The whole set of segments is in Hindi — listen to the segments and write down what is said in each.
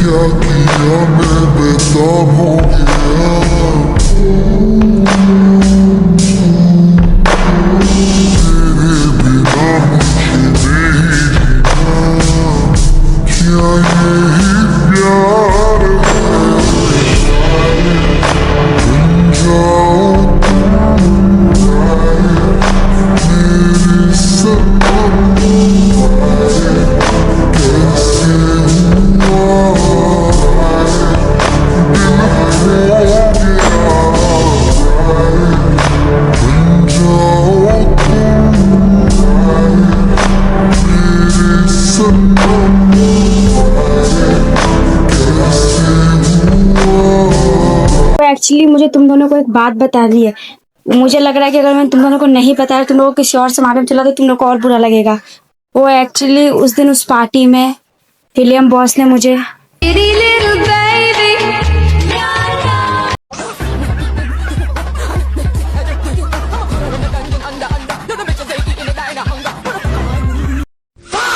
क्या किया मैं बेताब हो गया, तेरे बिना मुझे नहीं जीना, क्या यही प्यार है, बन जाओ मेरे सनम, कैसे एक्चुअली मुझे तुम दोनों को एक बात बतानी है। मुझे लग रहा है कि अगर मैं तुम दोनों को नहीं बताया तुम लोगों को किसी और से मालूम चला तो तुम लोग को और बुरा लगेगा। वो एक्चुअली उस दिन उस पार्टी में विलियम बॉस ने मुझे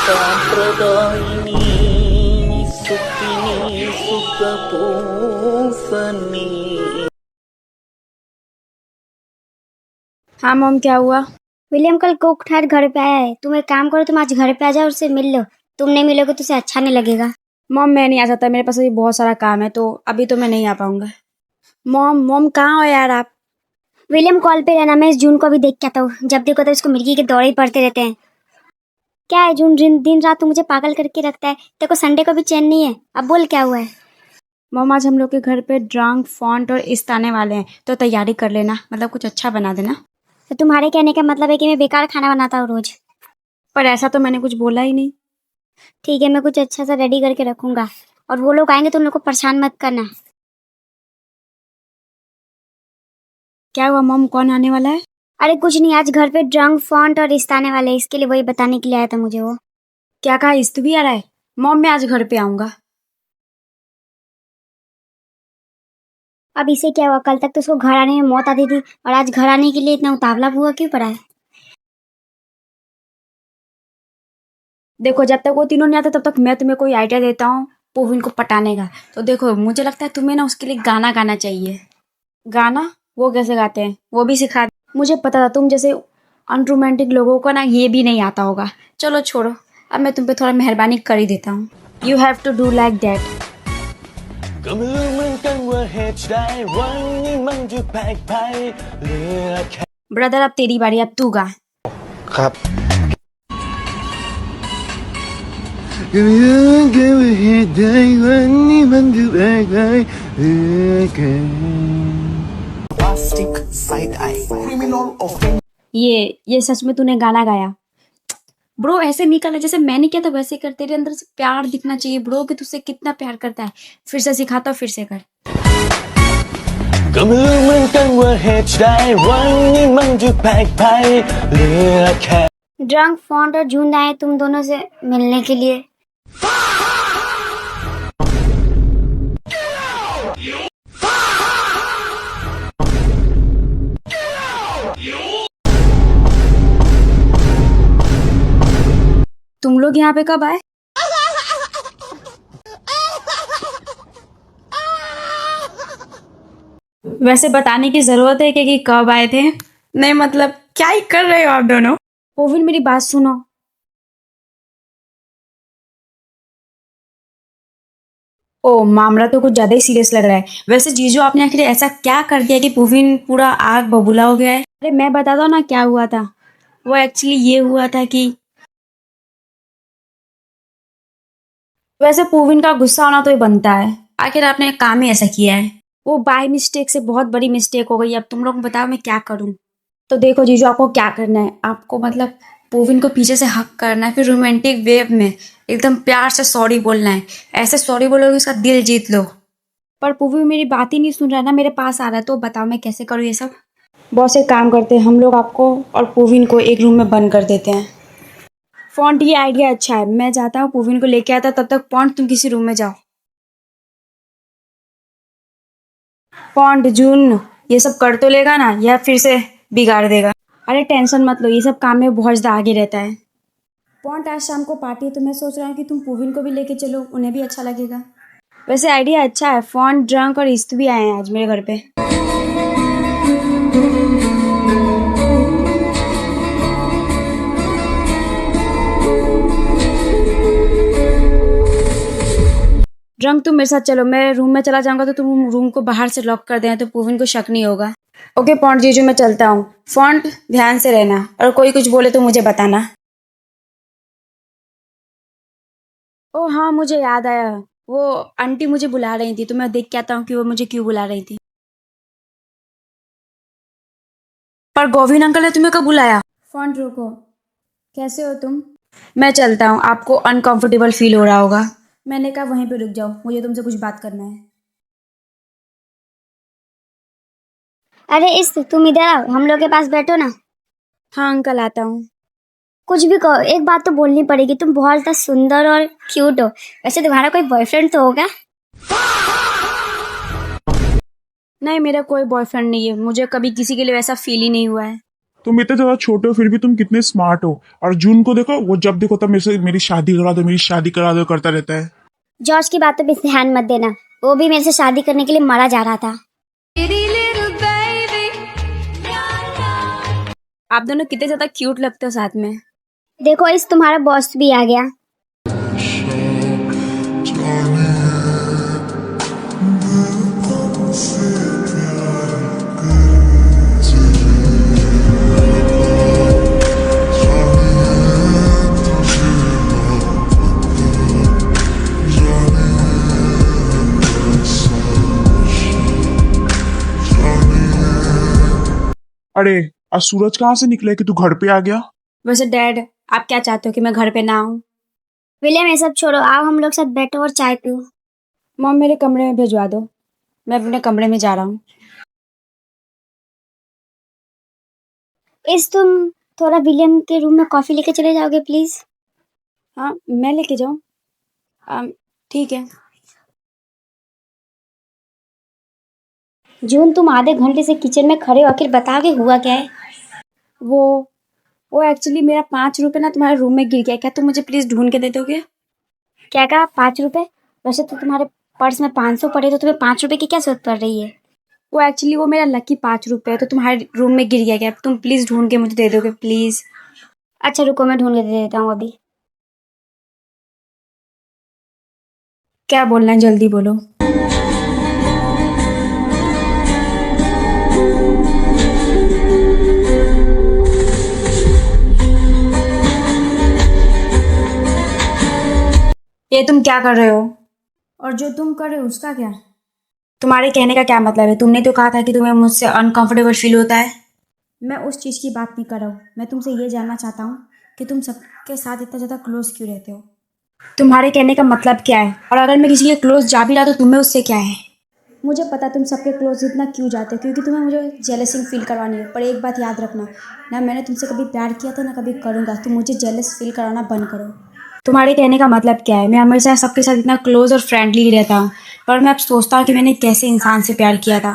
సాంప్రదాయిని సుఖిని సుఖపూసని। हाँ मॉम क्या हुआ? विलियम कल कोक ठहर घर पे आया है। तुम एक काम करो, तुम आज घर पे आ जाओ, उससे मिल लो। तुम नहीं मिलोगे तो उसे अच्छा नहीं लगेगा। मॉम मैं नहीं आ सकता, मेरे पास अभी बहुत सारा काम है तो अभी तो मैं नहीं आ पाऊंगा। मॉम मॉम कहाँ हो यार आप? विलियम कॉल पे रहना, मैं इस जून को भी देख के आता हूँ। जब देखो तब इसको मिर्गी के दौरे ही पड़ते रहते हैं। क्या है जून, दिन रात तो मुझे पागल करके रखता है। देखो संडे को भी चैन नहीं है। अब बोल क्या हुआ है? मॉम आज हम लोग के घर पे ड्रंक फॉन्ट और इस्त आने वाले हैं तो तैयारी कर लेना, मतलब कुछ अच्छा बना देना। तो तुम्हारे कहने का मतलब है कि मैं बेकार खाना बनाता हूँ रोज? पर ऐसा तो मैंने कुछ बोला ही नहीं। ठीक है, मैं कुछ अच्छा सा रेडी करके रखूंगा। और वो लोग आएंगे तो उन लोग को परेशान मत करना। क्या हुआ मॉम, कौन आने वाला है? अरे कुछ नहीं, आज घर पे ड्रंक फॉन्ट और रिश्ता आने वाले हैं, इसके लिए वही बताने के लिए आया था मुझे वो। क्या कहा, इस्त भी आ रहा है? मॉम मैं आज घर पे आऊंगा। अब इसे क्या हुआ? कल तक तो उसको घर आने में मौत आती थी और आज घर आने के लिए इतना उतावला हुआ क्यों पड़ा है? देखो जब तक वो तीनों नहीं आते तब तक मैं तुम्हें कोई आइडिया देता हूँ पुविन को पटाने का। तो देखो मुझे लगता है तुम्हें ना उसके लिए गाना गाना चाहिए। गाना? वो कैसे गाते हैं वो भी सिखा। मुझे पता था तुम जैसे अनरोमांटिक लोगों को ना ये भी नहीं आता होगा। चलो छोड़ो, अब मैं तुम पे थोड़ा मेहरबानी कर ही देता हूँ। You have to do like that. ก็ไม่รู้เหมือนกันว่าเหตุใดวันนี้มันจะแปลกไปเหลือแค่ brother अब तेरी बारी, अब तू गा। ครับ ก็ไม่รู้กันว่าเหตุใดวันนี้มันจะแปลกไปเหลือเกิน Plastic side eye criminal offense ये सच में तूने गाना गाया। ब्रो ऐसे नहीं करना, जैसे मैंने किया था वैसे कर। तेरे अंदर से प्यार दिखना चाहिए ब्रो कि तुझसे कितना प्यार करता है। फिर से सिखाता हूँ, फिर से कर। ก็ไม่รู้เหมือนกันว่าเหตุใดวันนี้มันจะแปลกไปเหลือแค่ ड्रंक फॉन्ट और झुंड आए तुम दोनों से मिलने के लिए। तुम लोग यहाँ पे कब आए? वैसे बताने की जरूरत है कि कब आए थे? नहीं मतलब क्या ही कर रहे हो आप दोनों? पुविन मेरी बात सुनो। ओ मामला तो कुछ ज्यादा ही सीरियस लग रहा है। वैसे जीजू आपने आखिर ऐसा क्या कर दिया कि पुविन पूरा आग बबूला हो गया है? अरे मैं बताता हूँ ना क्या हुआ था। वो एक्चुअली ये हुआ था कि वैसे पुविन का गुस्सा होना तो ही बनता है, आखिर आपने काम ही ऐसा किया है। वो बाय मिस्टेक से बहुत बड़ी मिस्टेक हो गई। अब तुम लोग बताओ मैं क्या करूं? तो देखो जीजू आपको क्या करना है, आपको मतलब पुविन को पीछे से हक करना है, फिर रोमांटिक वेव में एकदम प्यार से सॉरी बोलना है। ऐसे सॉरी बोलोगे उसका दिल जीत लो। पर पुविन मेरी बात ही नहीं सुन रहा है ना, मेरे पास आ रहा है। तो बताओ मैं कैसे करूँ ये सब? बॉस एक काम करते हैं, हम लोग आपको और पुविन को एक रूम में बंद कर देते हैं। फॉन्ट ये आइडिया अच्छा है, मैं जाता हूँ पुविन को लेके आता, तब तक फॉन्ट तुम किसी रूम में जाओ। फॉन्ट जून ये सब कर तो लेगा ना या फिर से बिगाड़ देगा? अरे टेंशन मत लो, ये सब काम में बहुत ज़्यादा आगे रहता है। फॉन्ट आज शाम को पार्टी है तो मैं सोच रहा हूँ कि तुम पुविन को भी लेके चलो, उन्हें भी अच्छा लगेगा। वैसे आइडिया अच्छा है। फोन, ड्रंक और इस्त भी आए हैं आज मेरे घर पे। ड्रंक तुम मेरे साथ चलो, मैं रूम में चला जाऊंगा तो तुम रूम को बाहर से लॉक कर देना तो पूविन को शक नहीं होगा। ओके पॉन्ट जीजू, मैं चलता हूँ। फॉन्ट ध्यान से रहना और कोई कुछ बोले तो मुझे बताना। ओ हाँ, मुझे याद आया, वो आंटी मुझे बुला रही थी तो मैं देख के आता हूँ कि वो मुझे क्यों बुला रही थी। पर गोविंद अंकल ने तुम्हें कब बुलाया? फॉन्ट रुको, कैसे हो तुम? मैं चलता हूँ, आपको अनकंफर्टेबल फील हो रहा होगा। मैंने कहा वहीं पे रुक जाओ, मुझे तुमसे कुछ बात करना है। अरे इस तुम इधर आओ, हम लोग के पास बैठो ना। हाँ अंकल, आता हूँ। कुछ भी कहो, एक बात तो बोलनी पड़ेगी, तुम बहुत ज़्यादा सुंदर और क्यूट हो। वैसे तुम्हारा कोई बॉयफ्रेंड तो होगा? नहीं, मेरा कोई बॉयफ्रेंड नहीं है, मुझे कभी किसी के लिए वैसा फील ही नहीं हुआ है। तुम इतने ज्यादा छोटे हो फिर भी तुम कितने स्मार्ट हो। और जून को देखो, वो जब देखो तब मेरे से मेरी शादी करा दो, मेरी शादी करा दो करता रहता है। जॉर्ज की बातों पे ध्यान मत देना, वो भी मेरे से शादी करने के लिए मारा जा रहा था। आप दोनों कितने ज्यादा क्यूट लगते हो साथ में। देखो इस तुम्हारा बॉस भी आ गया। अरे आज सूरज कहाँ से निकला कि तू घर पे आ गया? वैसे डैड, आप क्या चाहते हो कि मैं घर पे ना आऊँ? विलियम ये सब छोड़ो, आओ हम लोग साथ बैठो और चाय पियो। मॉम मेरे कमरे में भिजवा दो, मैं अपने कमरे में जा रहा हूँ। इस तुम थोड़ा विलियम के रूम में कॉफी लेके चले जाओगे प्लीज? हाँ मैं लेके जाऊँ? ठीक है। जून तुम आधे घंटे से किचन में खड़े हो, आखिर बताओगे हुआ क्या है? वो एक्चुअली मेरा 5 रुपये ना तुम्हारे रूम में गिर गया, क्या तुम मुझे प्लीज़ ढूंढ के दे दोगे? क्या कहा? 5 रुपए? वैसे तो तुम्हारे पर्स में 500 पड़े, तो तुम्हें 5 रुपए की क्या जरूरत पड़ रही है? वो मेरा लकी 5 रुपये है तो तुम्हारे रूम में गिर गया, क्या तुम प्लीज़ ढूंढ के मुझे दे दोगे प्लीज़? अच्छा रुको, मैं ढूंढ के दे देता हूँ अभी। क्या बोलना है, जल्दी बोलो। ये तुम क्या कर रहे हो? और जो तुम कर रहे हो उसका क्या? तुम्हारे कहने का क्या मतलब है? तुमने तो कहा था कि तुम्हें मुझसे अनकंफर्टेबल फील होता है। मैं उस चीज़ की बात नहीं कर रहा हूँ, मैं तुमसे ये जानना चाहता हूँ कि तुम सबके साथ इतना ज़्यादा क्लोज क्यों रहते हो? तुम्हारे कहने का मतलब क्या है? और अगर मैं किसी के क्लोज जा भी रहा तो तुम्हें उससे क्या है? मुझे पता तुम सबके क्लोज इतना क्यों जाते हो, क्योंकि तुम्हें मुझे जेलसिंग फील करवानी है। पर एक बात याद रखना, ना मैंने तुमसे कभी प्यार किया था ना कभी करूँगा। तुम मुझे जेलस फील कराना बंद करो। तुम्हारे कहने का मतलब क्या है? मैं हमेशा सबके साथ इतना क्लोज और फ्रेंडली रहता हूँ, पर मैं अब सोचता हूँ कि मैंने कैसे इंसान से प्यार किया था।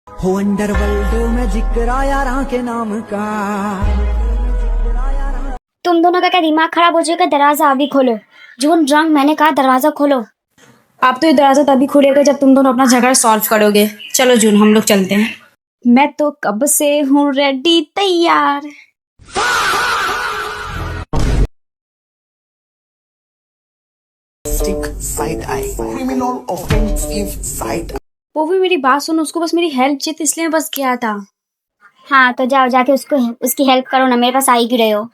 हो अंडरवर्ल्ड में जिक्र यारां के नाम का। तुम दोनों का क्या दिमाग खराब हो जाएगा? दरवाजा अभी खोलो। जून ड्रंक, मैंने कहा दरवाजा खोलो। आप तो ये दरवाजा तभी खुलेगा जब तुम दोनों अपना झगड़ा सॉल्व करोगे। चलो जून, हम लोग चलते हैं। मैं तो कब से हूँ रेडी, तैयार। Stick side eye, criminal offensive side eye. वो भी मेरी बात सुनो, उसको बस मेरी हेल्प चाहिए थी इसलिए बस किया था। हाँ तो जाओ, जाके उसकी हेल्प करो ना, मेरे पास आई क्यों रहे हो?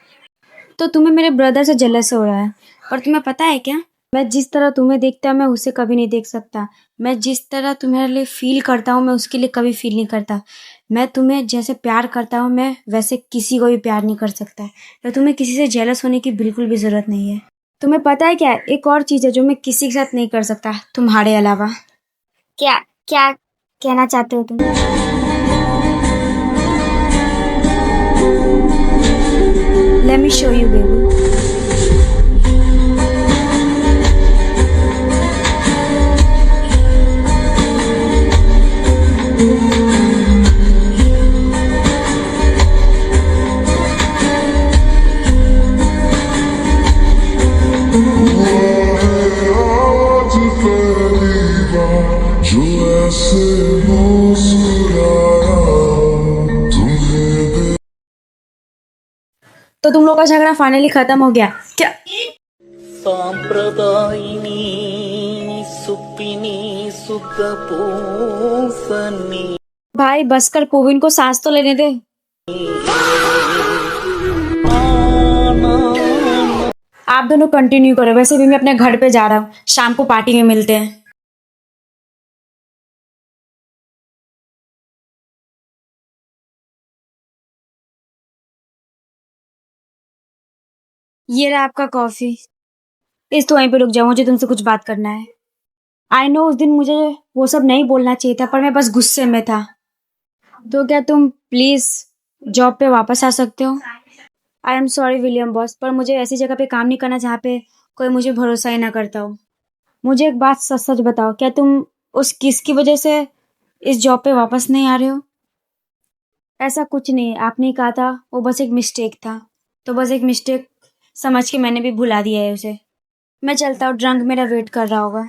तो तुम्हें मेरे ब्रदर से जेलस हो रहा है, और तुम्हें पता है क्या, मैं जिस तरह तुम्हें देखता मैं उसे कभी नहीं देख सकता। मैं जिस तरह तुम्हारे लिए फील करता हूँ मैं उसके लिए कभी फील नहीं करता। मैं तुम्हें जैसे प्यार करता हूँ मैं वैसे किसी को भी प्यार नहीं कर सकता। तो तुम्हें किसी से जेलस होने की बिल्कुल भी ज़रूरत नहीं है। तुम्हें पता है क्या, एक और चीज़ है जो मैं किसी के साथ नहीं कर सकता तुम्हारे अलावा। क्या क्या कहना चाहते हो तुम? Let me show you baby. तुम लोग का झगड़ा फाइनली खत्म हो गया क्या? సాంప్రదాయిని సుప్పిని సుఖపూసని भाई बस कर, पूविन को सांस तो लेने दे। आप दोनों कंटिन्यू करो, वैसे भी मैं अपने घर पे जा रहा हूँ, शाम को पार्टी में मिलते हैं। ये रहा आपका कॉफी। इस तो वहीं पे रुक जाओ, मुझे तुमसे कुछ बात करना है। आई नो उस दिन मुझे वो सब नहीं बोलना चाहिए था, पर मैं बस गुस्से में था। तो क्या तुम प्लीज जॉब पे वापस आ सकते हो? I am sorry William boss, पर मुझे ऐसी जगह पे काम नहीं करना जहाँ पे कोई मुझे भरोसा ही ना करता हो। मुझे एक बात सच सच बताओ, क्या तुम उस किस की वजह से इस जॉब पे वापस नहीं आ रहे हो? ऐसा कुछ नहीं है, आपने कहा था वो बस एक मिस्टेक था, तो बस एक मिस्टेक समझ के मैंने भी भुला दिया है उसे। मैं चलता हूँ, ड्रंक मेरा वेट कर रहा होगा।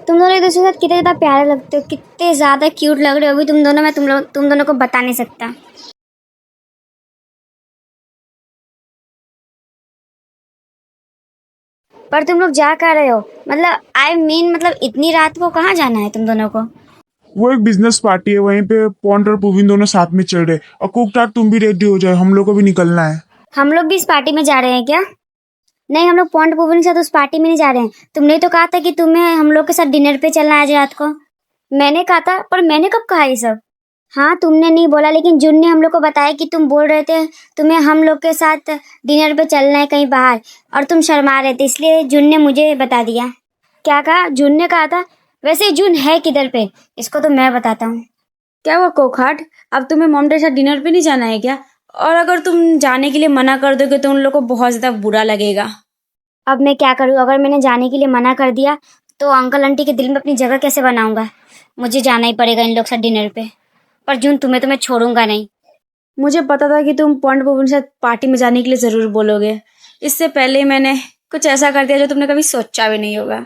तुम दोनों एक दूसरे के साथ कितने ज़्यादा प्यारे लगते हो, कितने ज़्यादा क्यूट लग रहे हो अभी तुम दोनों। मैं तुम दोनों को बता नहीं सकता। पर तुम लोग जा कर रहे हो, मतलब आई मीन मतलब इतनी रात को कहाँ जाना है तुम दोनों को? वो एक बिजनेस पार्टी है, वहीं पे पॉन्ट और पुविन दोनों साथ में चल रहे। और कुकटाक तुम भी रेडी हो जाए, हम लोग को भी निकलना है। हम लोग भी इस पार्टी में जा रहे हैं क्या? नहीं, हम लोग पॉन्ट पूवन के साथ उस पार्टी में नहीं जा रहे हैं। तुमने तो कहा था कि तुम्हें हम लोग के साथ डिनर पे चलना है आज रात को। मैंने कहा था, पर मैंने कब कहा ये सब? हाँ, तुमने नहीं बोला, लेकिन जुन ने हम लोग को बताया कि तुम बोल रहे थे तुम्हें हम लोग के साथ डिनर पे चलना है कहीं बाहर, और तुम शर्मा रहे थे, इसलिए जुन ने मुझे बता दिया। क्या कहा? जुन ने कहा था? वैसे जुन है किधर पे, इसको तो मैं बताता हूँ। क्या हुआ कोखाट, अब तुम्हें मॉम के साथ डिनर पे नहीं जाना है क्या? और अगर तुम जाने के लिए मना कर दोगे तो उन लोग को बहुत ज्यादा बुरा लगेगा। अब मैं क्या करूँ? अगर मैंने जाने के लिए मना कर दिया तो अंकल आंटी के दिल में अपनी जगह कैसे बनाऊंगा? मुझे जाना ही पड़ेगा इन लोग के साथ डिनर पे। पर जून, तुम्हें तो मैं छोड़ूंगा नहीं। मुझे पता था कि तुम पॉन्ट पूवन के साथ पार्टी में जाने के लिए जरूर बोलोगे, इससे पहले मैंने कुछ ऐसा कर दिया जो तुमने कभी सोचा भी नहीं होगा।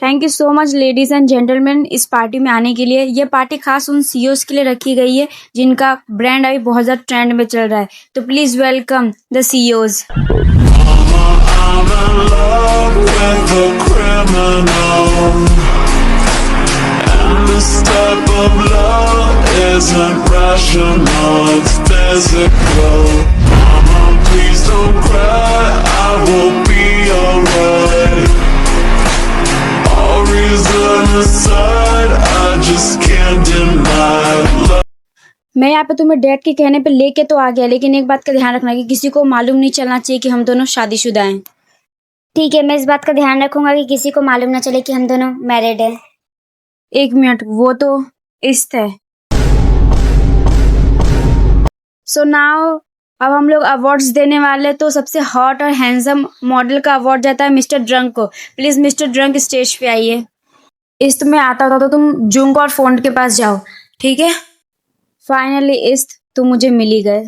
Thank you so much ladies and gentleman इस पार्टी में आने के लिए। ये पार्टी खास उन सीईओज के लिए रखी गई है जिनका ब्रांड अभी बहुत ज़्यादा ट्रेंड में चल रहा है, तो please welcome the CEOs. I'm in love with a criminal, and this type of love isn't rational, it's physical. Mama, please don't cry, I will be alright. All reason aside, I just can't deny love. मैं यहाँ पे तुम्हें डैड के कहने पे लेके तो आ गया, लेकिन एक बात का ध्यान रखना कि किसी को मालूम नहीं चलना चाहिए कि हम दोनों शादीशुदा हैं। ठीक है, मैं इस बात का ध्यान रखूंगा कि किसी को मालूम ना चले कि हम दोनों मैरिड हैं। एक मिनट, वो तो इस्त है। सो नाउ अब हम लोग अवार्ड्स देने वाले, तो सबसे हॉट और हैंडसम मॉडल का अवार्ड जाता है मिस्टर ड्रंक को। प्लीज मिस्टर ड्रंक स्टेज पे आइए। इस्त में आता होता तो तुम जुंग और फोन के पास जाओ, ठीक है? फाइनली इस्त तुम मुझे मिल ही गए।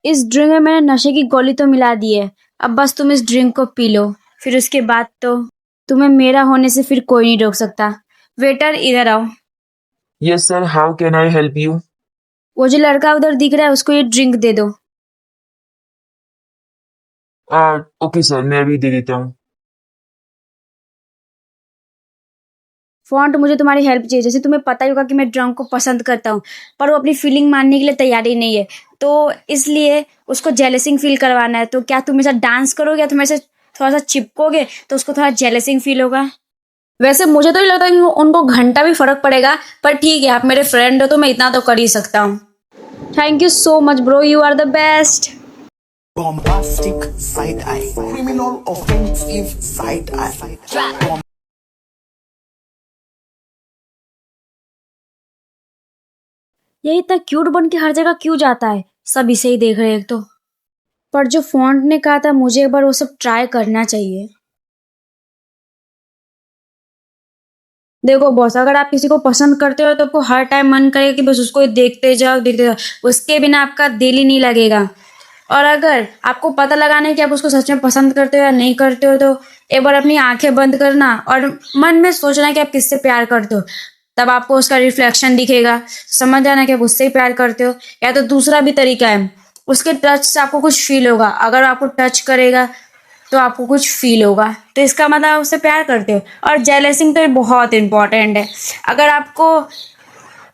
इस ड्रिंक में मैंने नशे की गोली तो मिला दी है, अब बस तुम इस ड्रिंक को पी लो, फिर उसके बाद तो तुम्हें मेरा होने से फिर कोई नहीं रोक सकता। वेटर इधर आओ। Yes, sir. How can I help you? वो जो लड़का उधर दिख रहा है उसको ये ड्रिंक दे दो। Okay, sir. मैं अभी दे देता हूँ। फॉन्ट, मुझे तुम्हारी हेल्प चाहिए। जैसे तुम्हें पता ही होगा कि मैं ड्रंक को पसंद करता हूँ, पर वो अपनी फीलिंग मानने के लिए तैयार ही नहीं है, तो इसलिए उसको जेलसिंग फील करवाना है। तो क्या तुम मेरे साथ डांस करोगे या तुम मेरे से थोड़ा सा चिपकोगे तो उसको थोड़ा जेलसिंग फील होगा? वैसे मुझे तो नहीं लगता कि उनको घंटा भी फर्क पड़ेगा, पर ठीक है, आप मेरे फ्रेंड हो तो मैं इतना तो कर ही सकता हूँ। Thank you so much bro, you are the best. Bombastic side eye, criminal offensive side eye. ये इतना क्यूट बन के हर जगह क्यों जाता है? सब इसे ही देख रहे हैं एक तो। पर जो फॉन्ट ने कहा था मुझे एक बार वो सब ट्राई करना चाहिए। देखो बॉस, अगर आप किसी को पसंद करते हो तो आपको हर टाइम मन करेगा कि बस उसको देखते जाओ, उसके बिना आपका दिल ही नहीं लगेगा। और अगर आपको पता लगाना है कि आप उसको सच में पसंद करते हो या नहीं करते हो, तो एक बार अपनी आंखें बंद करना और मन में सोचना कि आप किससे प्यार करते हो। तब आपको उसका रिफ्लेक्शन दिखेगा, समझ जाना कि आप उससे ही प्यार करते हो। या तो दूसरा भी तरीका है, उसके टच से आपको कुछ फील होगा, अगर आपको टच करेगा तो आपको कुछ फील होगा, तो इसका मतलब आप उससे प्यार करते हो। और जेलसिंग तो बहुत इंपॉर्टेंट है।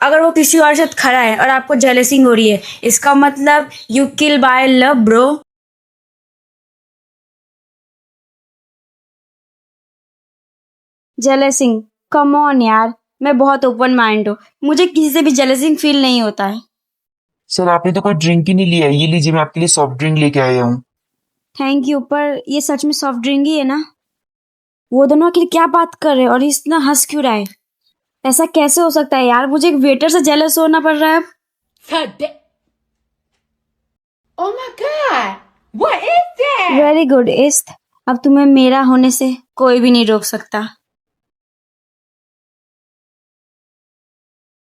अगर वो किसी और के साथ खड़ा है और आपको जेलसिंग हो रही है, इसका मतलब you kill by love bro. Jealousing, come on यार, मैं बहुत ओपन माइंड हूँ, मुझे किसी से भी जेलसिंग फील नहीं होता है। सर आपने तो कोई ड्रिंक ही नहीं लिया है, ये लीजिए मैं आपके लिए सॉफ्ट ड्रिंक लेके आया हूँ। थैंक यू, पर ये सच में सॉफ्ट ड्रिंक ही है ना? वो दोनों आखिर क्या बात कर रहे हैं और इतना हंस क्यों रहा है? ऐसा कैसे हो सकता है यार, मुझे एक वेटर से जेलस होना पड़ रहा है अब। Oh my God! What is that? Very good इस्त, अब तुम्हें मेरा होने से कोई भी नहीं रोक सकता।